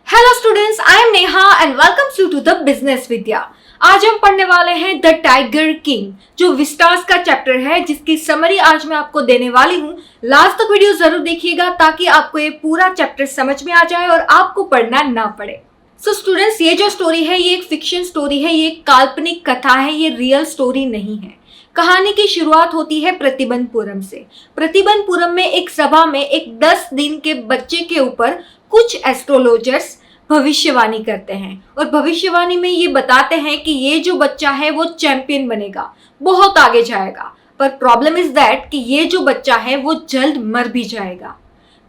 Hello students, I am Neha and welcome to the business Vidya. आज हम पढ़ने वाले हैं द टाइगर किंग, जो विस्टास का चैप्टर है, जिसकी समरी आज मैं आपको देने वाली हूँ। लास्ट तक वीडियो जरूर देखिएगा ताकि आपको ये पूरा चैप्टर समझ में आ जाए और आपको पढ़ना ना पड़े। सो स्टूडेंट्स, ये जो स्टोरी है ये एक फिक्शन स्टोरी है, ये एक काल्पनिक कथा है, ये रियल स्टोरी नहीं है। कहानी की शुरुआत होती है प्रतिबंधपुरम से। प्रतिबंधपुरम में एक सभा में एक 10 दिन के बच्चे के ऊपर कुछ एस्ट्रोलॉजर्स भविष्यवाणी करते हैं और भविष्यवाणी में ये बताते हैं कि ये जो बच्चा है वो चैंपियन बनेगा, बहुत आगे जाएगा। पर प्रॉब्लम इज दैट कि ये जो बच्चा है वो जल्द मर भी जाएगा।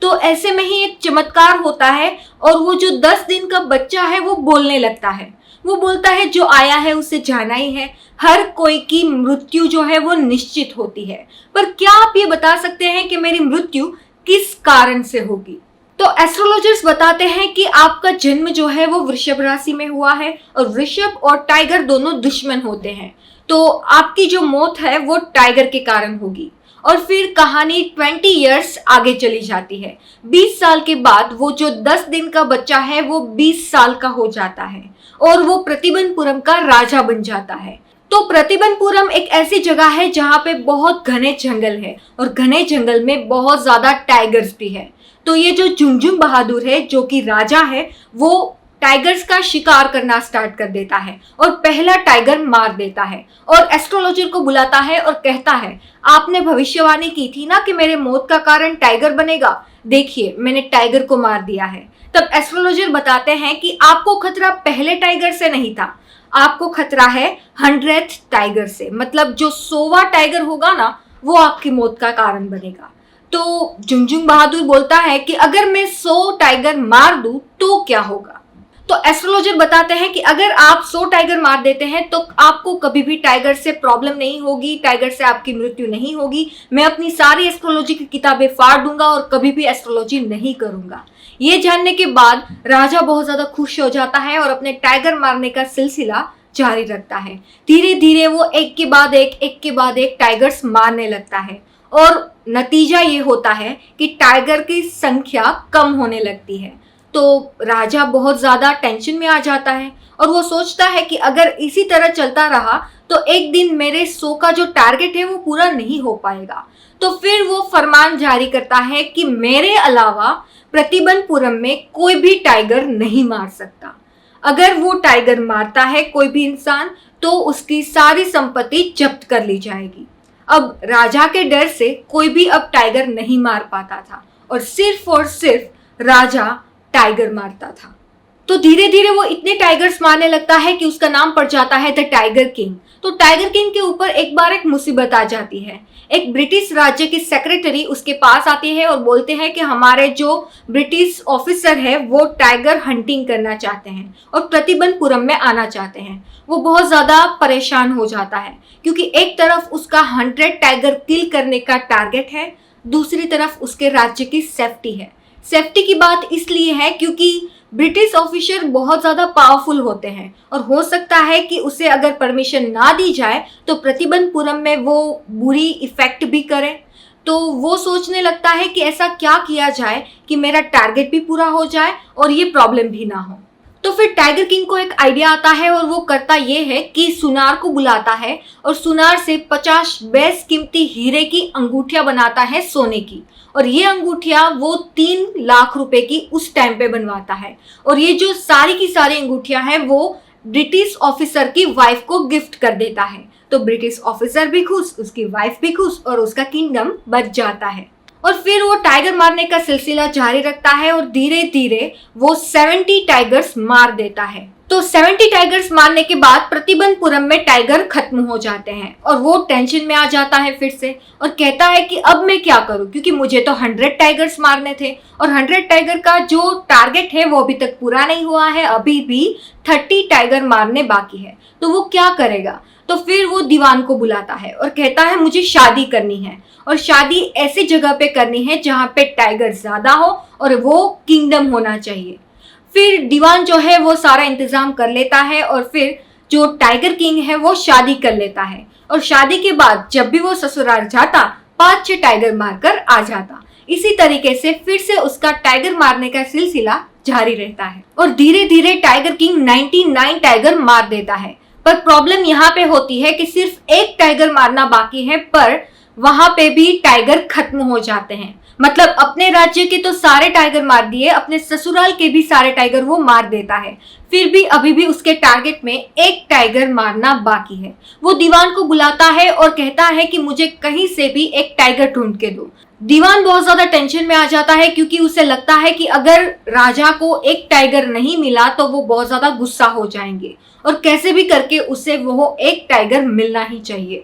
तो ऐसे में ही एक चमत्कार होता है और वो जो 10 दिन का बच्चा है वो बोलने लगता है। वो बोलता है जो आया है उसे जाना ही है, हर कोई की मृत्यु जो है वो निश्चित होती है। पर क्या आप ये बता सकते हैं कि मेरी मृत्यु किस कारण से होगी? तो एस्ट्रोलॉजर्स बताते हैं कि आपका जन्म जो है वो वृषभ राशि में हुआ है और वृषभ और टाइगर दोनों दुश्मन होते हैं। तो आपकी जो मौत है वो टाइगर के कारण होगी। और फिर कहानी 20 इयर्स आगे चली जाती है। 20 साल के बाद वो जो 10 दिन का बच्चा है वो 20 साल का हो जाता है और वो प्रतिबंधपुरम का राजा बन जाता है। तो प्रतिबंधपुरम एक ऐसी जगह है जहाँ पे बहुत घने जंगल है और घने जंगल में बहुत ज्यादा टाइगर्स भी है। तो ये जो झुंझुन बहादुर है, जो कि राजा है, वो टाइगर्स का शिकार करना स्टार्ट कर देता है और पहला टाइगर मार देता है और एस्ट्रोलॉजर को बुलाता है और कहता है, आपने भविष्यवाणी की थी ना कि मेरे मौत का कारण टाइगर बनेगा, देखिए मैंने टाइगर को मार दिया है। तब एस्ट्रोलॉजर बताते हैं कि आपको खतरा पहले टाइगर से नहीं था, आपको खतरा है 100th टाइगर से, मतलब जो 100वां टाइगर होगा ना वो आपकी मौत का कारण बनेगा। तो झुंझुन बहादुर बोलता है कि अगर मैं 100 टाइगर मार दूं तो क्या होगा? तो एस्ट्रोलॉजर बताते हैं कि अगर आप 100 टाइगर मार देते हैं तो आपको कभी भी टाइगर से प्रॉब्लम नहीं होगी, टाइगर से आपकी मृत्यु नहीं होगी। मैं अपनी सारी एस्ट्रोलॉजी की किताबें फाड़ दूंगा और कभी भी एस्ट्रोलॉजी नहीं करूंगा। ये जानने के बाद राजा बहुत ज्यादा खुश हो जाता है और अपने टाइगर मारने का सिलसिला जारी रखता है। धीरे धीरे वो एक के बाद एक टाइगर्स मारने लगता है और नतीजा ये होता है कि टाइगर की संख्या कम होने लगती है। तो राजा बहुत ज्यादा टेंशन में आ जाता है और वो सोचता है कि अगर इसी तरह चलता रहा तो एक दिन मेरे 100 का जो टारगेट है वो पूरा नहीं हो पाएगा। तो फिर वो फरमान जारी करता है कि मेरे अलावा प्रतिबंधपुरम में कोई भी टाइगर नहीं मार सकता। अगर वो टाइगर मारता है कोई भी इंसान तो उसकी सारी संपत्ति जब्त कर ली जाएगी। अब राजा के डर से कोई भी अब टाइगर नहीं मार पाता था और सिर्फ राजा टाइगर मारता था। तो धीरे धीरे वो इतने टाइगर्स मारने लगता है कि उसका नाम पड़ जाता है द टाइगर किंग। तो टाइगर किंग के ऊपर एक बार एक मुसीबत आ जाती है। एक ब्रिटिश राज्य की सेक्रेटरी उसके पास आती है और बोलते हैं कि हमारे जो ब्रिटिश ऑफिसर है वो टाइगर हंटिंग करना चाहते हैं और प्रतिबंधपुरम में आना चाहते हैं। वो बहुत ज्यादा परेशान हो जाता है क्योंकि एक तरफ उसका 100 टाइगर किल करने का टारगेट है, दूसरी तरफ उसके राज्य की सेफ्टी है। सेफ्टी की बात इसलिए है क्योंकि ब्रिटिश ऑफिसर बहुत ज्यादा पावरफुल होते हैं और हो सकता है कि उसे अगर परमिशन ना दी जाए तो प्रतिबंधपुरम में वो बुरी इफेक्ट भी करे। तो वो सोचने लगता है कि ऐसा क्या किया जाए कि मेरा टारगेट भी पूरा हो जाए और ये प्रॉब्लम भी ना हो। तो फिर टाइगर किंग को एक आइडिया आता है और वो करता ये है कि सुनार को बुलाता है और सुनार से 50 बेशकीमती हीरे की अंगूठियां बनाता है सोने की। और ये अंगूठियां वो 3 लाख रुपए की उस टाइम पे बनवाता है और ये जो सारी की सारी अंगूठियां हैं वो ब्रिटिश ऑफिसर की वाइफ को गिफ्ट कर देता है। तो ब्रिटिश ऑफिसर भी खुश, उसकी वाइफ भी खुश और उसका किंगडम बच जाता है। और फिर वो टाइगर मारने का सिलसिला जारी रखता है और धीरे धीरे वो 70 टाइगर्स मार देता है। तो 70 टाइगर्स मारने के बाद प्रतिबंधपुरम में टाइगर खत्म हो जाते हैं और वो टेंशन में आ जाता है फिर से और कहता है कि अब मैं क्या करूं, क्योंकि मुझे तो 100 टाइगर्स मारने थे और 100 टाइगर का जो टारगेट है वो अभी तक पूरा नहीं हुआ है, अभी भी 30 टाइगर मारने बाकी है। तो वो क्या करेगा? तो फिर वो दीवान को बुलाता है और कहता है मुझे शादी करनी है और शादी ऐसी जगह पे करनी है जहाँ पे टाइगर ज्यादा हो और वो किंगडम होना चाहिए। फिर दीवान जो है वो सारा इंतजाम कर लेता है और फिर जो टाइगर किंग है वो शादी कर लेता है और शादी के बाद जब भी वो ससुराल जाता 5-6 टाइगर मारकर आ जाता। इसी तरीके से फिर से उसका टाइगर मारने का सिलसिला जारी रहता है और धीरे धीरे टाइगर किंग 99 टाइगर मार देता है। पर प्रॉब्लम यहाँ पे होती है कि सिर्फ एक टाइगर मारना बाकी है, पर वहां पे भी टाइगर खत्म हो जाते हैं। मतलब अपने राज्य के तो सारे टाइगर मार दिए, अपने ससुराल के भी सारे टाइगर वो मार देता है। फिर भी अभी भी उसके टारगेट में एक टाइगर मारना बाकी है। वो दीवान को बुलाता है और कहता है कि मुझे कहीं से भी एक टाइगर ढूंढ के दो। दीवान बहुत ज्यादा टेंशन में आ जाता है क्योंकि उसे लगता है कि अगर राजा को एक टाइगर नहीं मिला तो वो बहुत ज्यादा गुस्सा हो जाएंगे और कैसे भी करके उसे वो एक टाइगर मिलना ही चाहिए।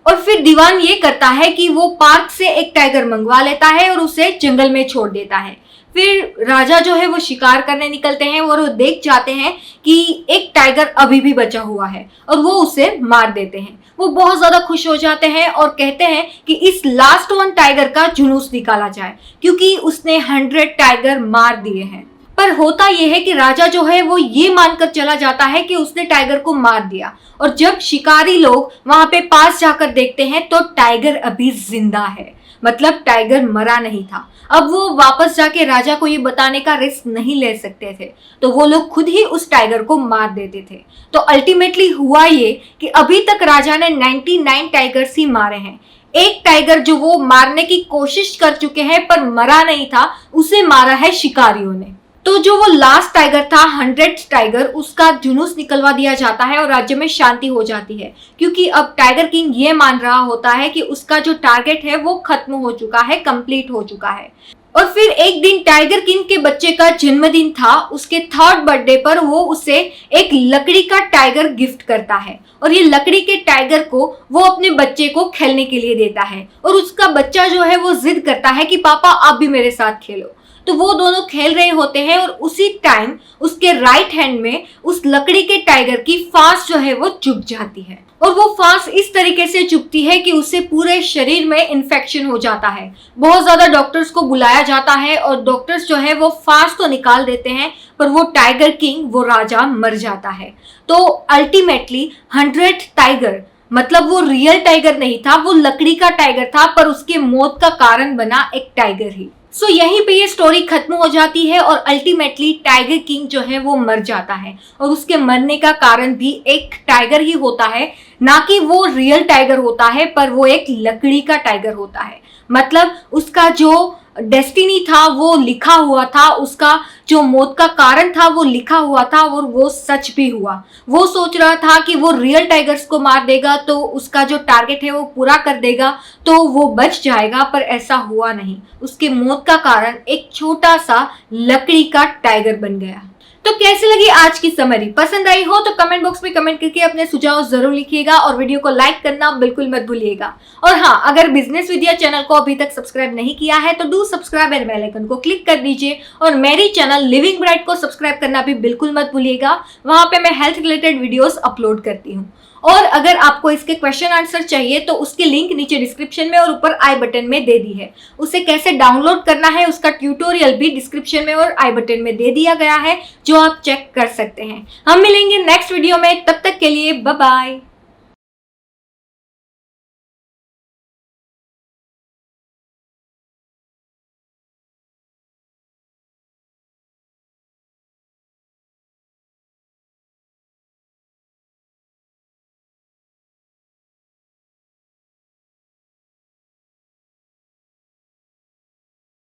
और फिर दीवान ये करता है कि वो पार्क से एक टाइगर मंगवा लेता है और उसे जंगल में छोड़ देता है। फिर राजा जो है वो शिकार करने निकलते हैं और वो देख जाते हैं कि एक टाइगर अभी भी बचा हुआ है और वो उसे मार देते हैं। वो बहुत ज्यादा खुश हो जाते हैं और कहते हैं कि इस लास्ट वन टाइगर का जुलूस निकाला जाए क्योंकि उसने 100 टाइगर मार दिए हैं। पर होता यह है कि राजा जो है वो ये मानकर चला जाता है कि उसने टाइगर को मार दिया और जब शिकारी लोग वहां पे पास जाकर देखते हैं तो टाइगर अभी जिंदा है, मतलब टाइगर मरा नहीं था। अब वो वापस जाके राजा को ये बताने का रिस्क नहीं ले सकते थे, तो वो लोग खुद ही उस टाइगर को मार देते थे। तो अल्टीमेटली हुआ ये कि अभी तक राजा ने 99 टाइगर्स ही मारे हैं। एक टाइगर जो वो मारने की कोशिश कर चुके हैं पर मरा नहीं था, उसे मारा है शिकारियों ने। तो जो वो लास्ट टाइगर था 100 टाइगर, उसका जुनूस निकलवा दिया जाता है और राज्य में शांति हो जाती है क्योंकि अब टाइगर किंग ये मान रहा होता है कि उसका जो टारगेट है वो खत्म हो चुका है, कंप्लीट हो चुका है। और फिर एक दिन टाइगर किंग के बच्चे का जन्मदिन था। उसके 3rd बर्थडे पर वो उसे एक लकड़ी का टाइगर गिफ्ट करता है और ये लकड़ी के टाइगर को वो अपने बच्चे को खेलने के लिए देता है और उसका बच्चा जो है वो जिद करता है कि पापा आप भी मेरे साथ खेलो। तो वो दोनों खेल रहे होते हैं और उसी टाइम उसके राइट हैंड में उस लकड़ी के टाइगर की फांस जो है वो चुभ जाती है और वो फांस इस तरीके से चुभती है कि उससे पूरे शरीर में इन्फेक्शन हो जाता है। बहुत ज्यादा डॉक्टर्स को बुलाया जाता है और डॉक्टर्स जो है वो फांस तो निकाल देते हैं पर वो टाइगर किंग, वो राजा मर जाता है। तो अल्टीमेटली 100 टाइगर, मतलब वो रियल टाइगर नहीं था, वो लकड़ी का टाइगर था, पर उसके मौत का कारण बना एक टाइगर ही। सो यहीं पे ये स्टोरी खत्म हो जाती है और अल्टीमेटली टाइगर किंग जो है वो मर जाता है और उसके मरने का कारण भी एक टाइगर ही होता है, ना कि वो रियल टाइगर होता है, पर वो एक लकड़ी का टाइगर होता है। मतलब उसका जो डेस्टिनी था वो लिखा हुआ था, उसका जो मौत का कारण था वो लिखा हुआ था और वो सच भी हुआ। वो सोच रहा था कि वो रियल टाइगर्स को मार देगा तो उसका जो टारगेट है वो पूरा कर देगा तो वो बच जाएगा, पर ऐसा हुआ नहीं। उसके मौत का कारण एक छोटा सा लकड़ी का टाइगर बन गया। तो कैसी लगी आज की समरी? पसंद आई हो तो कमेंट बॉक्स में कमेंट करके अपने सुझाव जरूर लिखिएगा और वीडियो को लाइक करना बिल्कुल मत भूलिएगा। और हाँ, अगर बिजनेस विद्या चैनल को अभी तक सब्सक्राइब नहीं किया है तो do subscribe and bell icon को क्लिक कर दीजिए और मेरी चैनल लिविंग ब्राइट को सब्सक्राइब करना भी बिल्कुल मत भूलिएगा। वहां पे मैं हेल्थ रिलेटेड वीडियोस अपलोड करती हूँ। और अगर आपको इसके क्वेश्चन आंसर चाहिए तो उसकी लिंक नीचे डिस्क्रिप्शन में और ऊपर आई बटन में दे दी है। उसे कैसे डाउनलोड करना है उसका ट्यूटोरियल भी डिस्क्रिप्शन में और आई बटन में दे दिया गया है, जो आप चेक कर सकते हैं। हम मिलेंगे नेक्स्ट वीडियो में, तब तक के लिए बाय बाय।